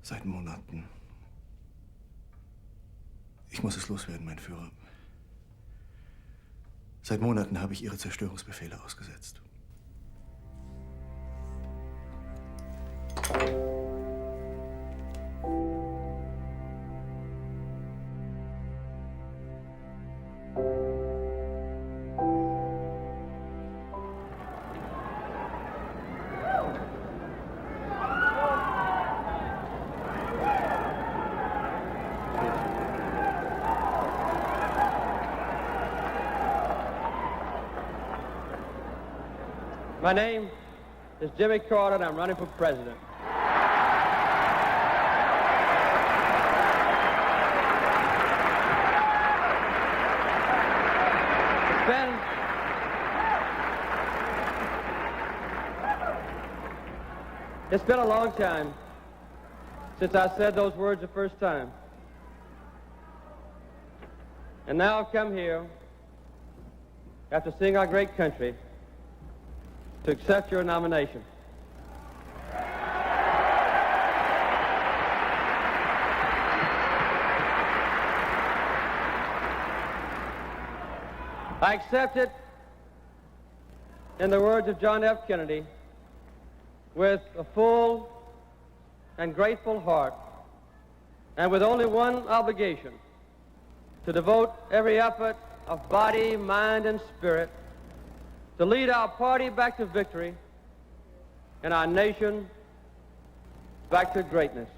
Seit Monaten. Ich muss es loswerden, mein Führer. Seit Monaten habe ich Ihre Zerstörungsbefehle ausgesetzt. My name is Jimmy Carter, and I'm running for president. It's been a long time since I said those words the first time. And now I've come here, after seeing our great country, to accept your nomination. I accept it, in the words of John F. Kennedy, with a full and grateful heart, and with only one obligation: to devote every effort of body, mind, and spirit to lead our party back to victory and our nation back to greatness.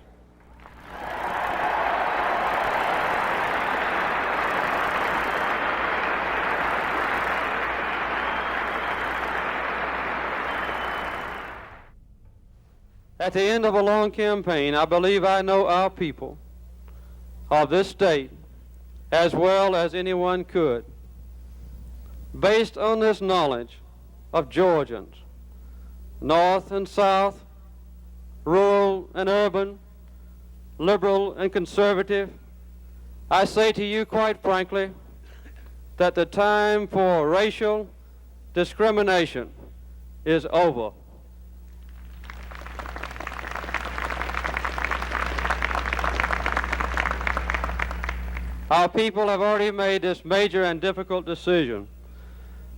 At the end of a long campaign, I believe I know our people of this state as well as anyone could. Based on this knowledge of Georgians, North and South, rural and urban, liberal and conservative, I say to you quite frankly that the time for racial discrimination is over. Our people have already made this major and difficult decision,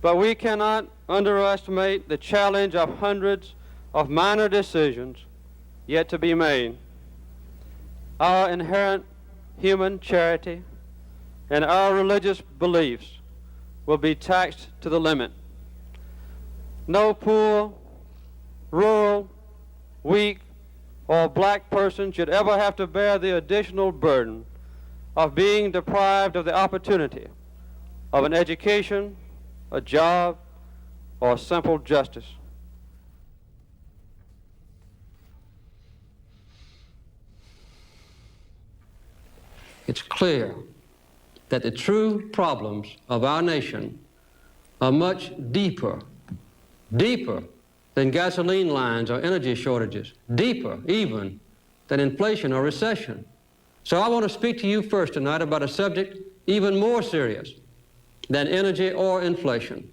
but we cannot underestimate the challenge of hundreds of minor decisions yet to be made. Our inherent human charity and our religious beliefs will be taxed to the limit. No poor, rural, weak, or black person should ever have to bear the additional burden of being deprived of the opportunity of an education, a job, or simple justice. It's clear that the true problems of our nation are much deeper than gasoline lines or energy shortages, deeper even than inflation or recession. So I want to speak to you first tonight about a subject even more serious than energy or inflation.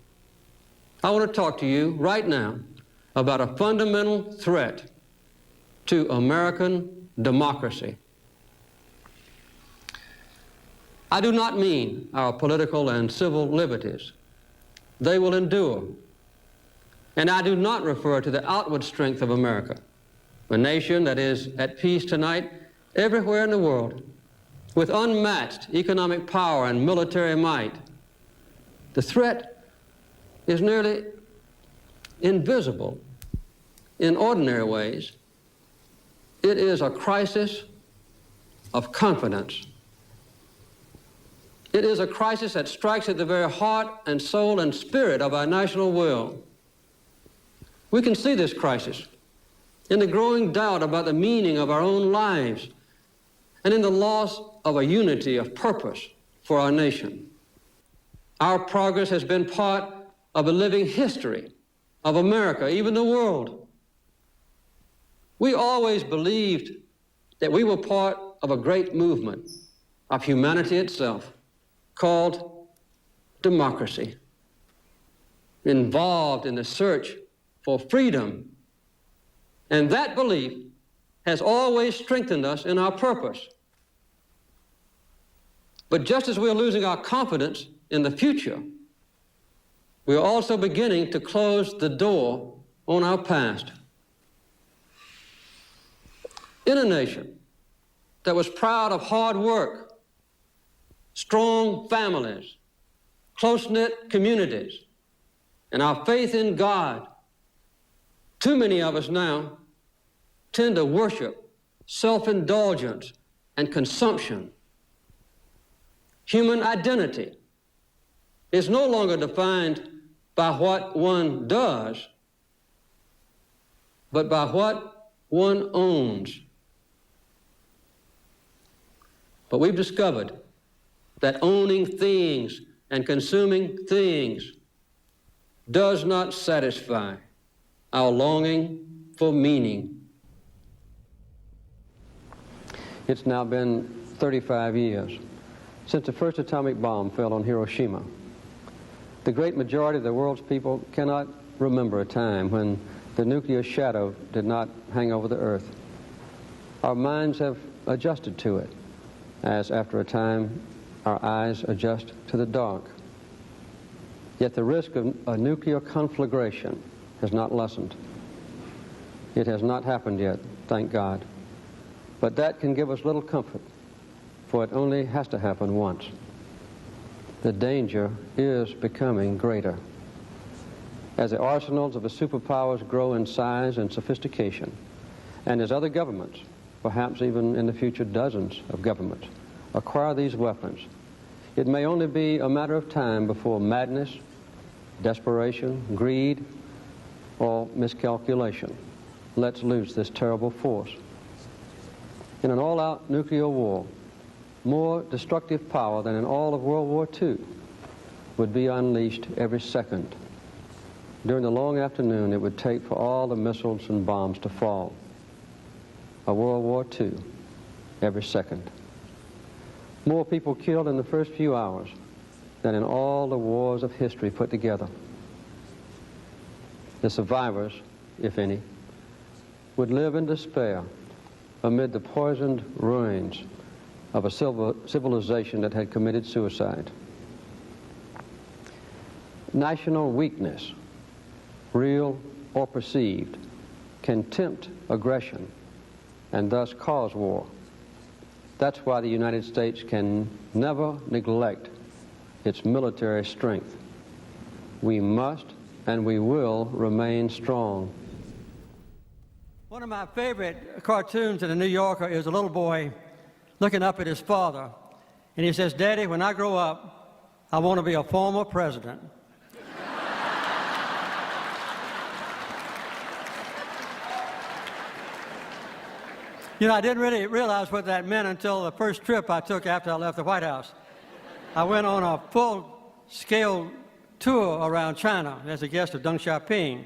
I want to talk to you right now about a fundamental threat to American democracy. I do not mean our political and civil liberties. They will endure. And I do not refer to the outward strength of America, a nation that is at peace tonight everywhere in the world, with unmatched economic power and military might. The threat is nearly invisible in ordinary ways. It is a crisis of confidence. It is a crisis that strikes at the very heart and soul and spirit of our national will. We can see this crisis in the growing doubt about the meaning of our own lives and in the loss of a unity of purpose for our nation. Our progress has been part of a living history of America, even the world. We always believed that we were part of a great movement of humanity itself called democracy, involved in the search for freedom. And that belief has always strengthened us in our purpose. But just as we are losing our confidence in the future, we are also beginning to close the door on our past. In a nation that was proud of hard work, strong families, close-knit communities, and our faith in God, too many of us now tend to worship self-indulgence and consumption. Human identity is no longer defined by what one does, but by what one owns. But we've discovered that owning things and consuming things does not satisfy our longing for meaning. It's now been 35 years since the first atomic bomb fell on Hiroshima. The great majority of the world's people cannot remember a time when the nuclear shadow did not hang over the earth. Our minds have adjusted to it, as after a time our eyes adjust to the dark. Yet the risk of a nuclear conflagration has not lessened. It has not happened yet, thank God. But that can give us little comfort, for it only has to happen once. The danger is becoming greater. As the arsenals of the superpowers grow in size and sophistication, and as other governments, perhaps even in the future dozens of governments, acquire these weapons, it may only be a matter of time before madness, desperation, greed, or miscalculation lets loose this terrible force. In an all-out nuclear war, more destructive power than in all of World War II would be unleashed every second. During the long afternoon it would take for all the missiles and bombs to fall. A World War II every second. More people killed in the first few hours than in all the wars of history put together. The survivors, if any, would live in despair amid the poisoned ruins of a civilization that had committed suicide. National weakness, real or perceived, can tempt aggression and thus cause war. That's why the United States can never neglect its military strength. We must and we will remain strong. One of my favorite cartoons in the New Yorker is a little boy looking up at his father, and he says, "Daddy, when I grow up, I want to be a former president." You know, I didn't really realize what that meant until the first trip I took after I left the White House. I went on a full-scale tour around China as a guest of Deng Xiaoping,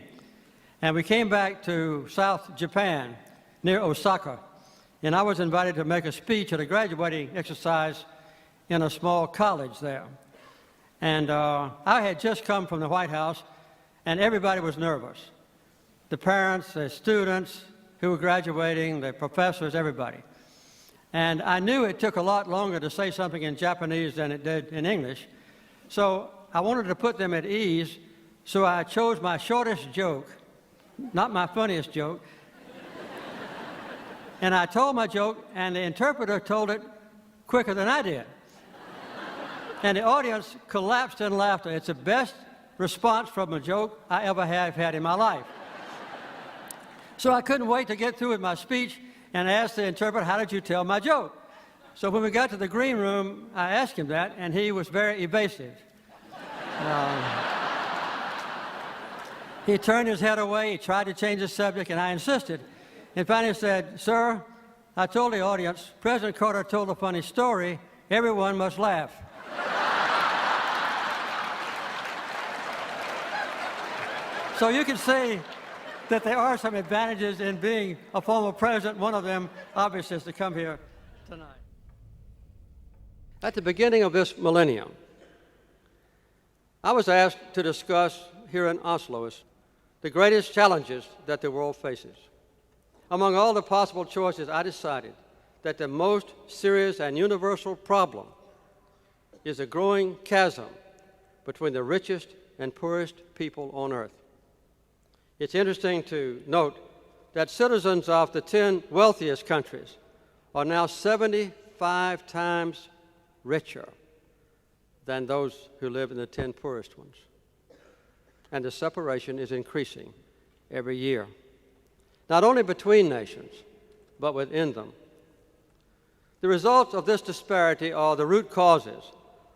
and we came back to South Japan, near Osaka, and I was invited to make a speech at a graduating exercise in a small college there. And I had just come from the White House, and everybody was nervous. The parents, the students who were graduating, the professors, everybody. And I knew it took a lot longer to say something in Japanese than it did in English. So I wanted to put them at ease, so I chose my shortest joke, not my funniest joke. And I told my joke, and the interpreter told it quicker than I did. And the audience collapsed in laughter. It's the best response from a joke I ever have had in my life. So I couldn't wait to get through with my speech and asked the interpreter, "How did you tell my joke?" So when we got to the green room, I asked him that, and he was very evasive. He turned his head away, he tried to change the subject, and I insisted. And finally said, "Sir, I told the audience, President Carter told a funny story, everyone must laugh." So you can see that there are some advantages in being a former president. One of them, obviously, is to come here tonight. At the beginning of this millennium, I was asked to discuss here in Oslo the greatest challenges that the world faces. Among all the possible choices, I decided that the most serious and universal problem is a growing chasm between the richest and poorest people on earth. It's interesting to note that citizens of the 10 wealthiest countries are now 75 times richer than those who live in the 10 poorest ones. And the separation is increasing every year, not only between nations, but within them. The results of this disparity are the root causes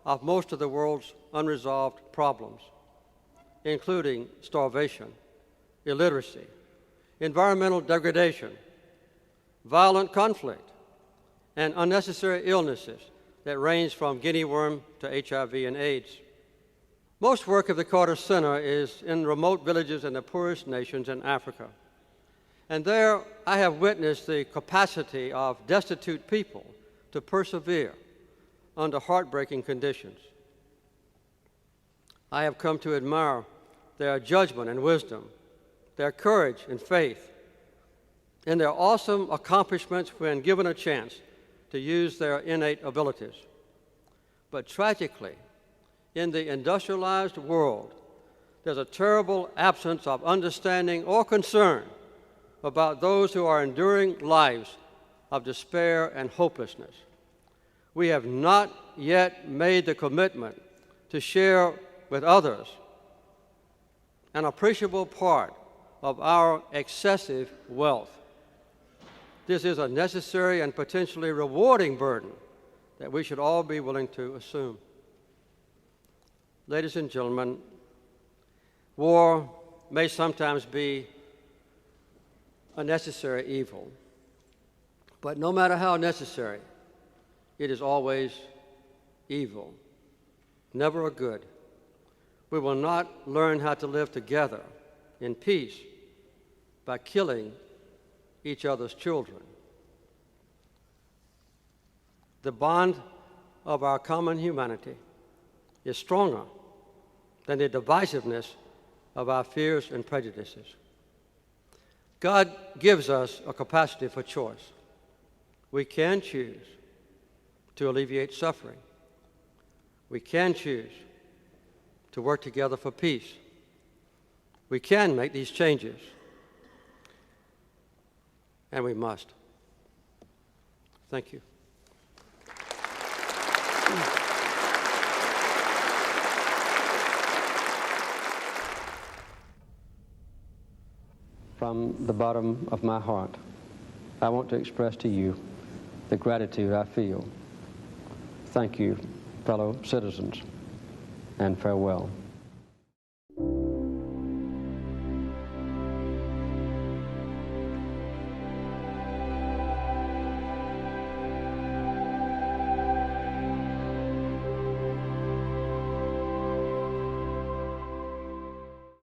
of most of the world's unresolved problems, including starvation, illiteracy, environmental degradation, violent conflict, and unnecessary illnesses that range from guinea worm to HIV and AIDS. Most work of the Carter Center is in remote villages in the poorest nations in Africa. And there I have witnessed the capacity of destitute people to persevere under heartbreaking conditions. I have come to admire their judgment and wisdom, their courage and faith, and their awesome accomplishments when given a chance to use their innate abilities. But tragically, in the industrialized world, there's a terrible absence of understanding or concern about those who are enduring lives of despair and hopelessness. We have not yet made the commitment to share with others an appreciable part of our excessive wealth. This is a necessary and potentially rewarding burden that we should all be willing to assume. Ladies and gentlemen, war may sometimes be a necessary evil, but no matter how necessary, it is always evil, never a good. We will not learn how to live together in peace by killing each other's children. The bond of our common humanity is stronger than the divisiveness of our fears and prejudices. God gives us a capacity for choice. We can choose to alleviate suffering. We can choose to work together for peace. We can make these changes, and we must. Thank you. From the bottom of my heart, I want to express to you the gratitude I feel. Thank you, fellow citizens, and farewell.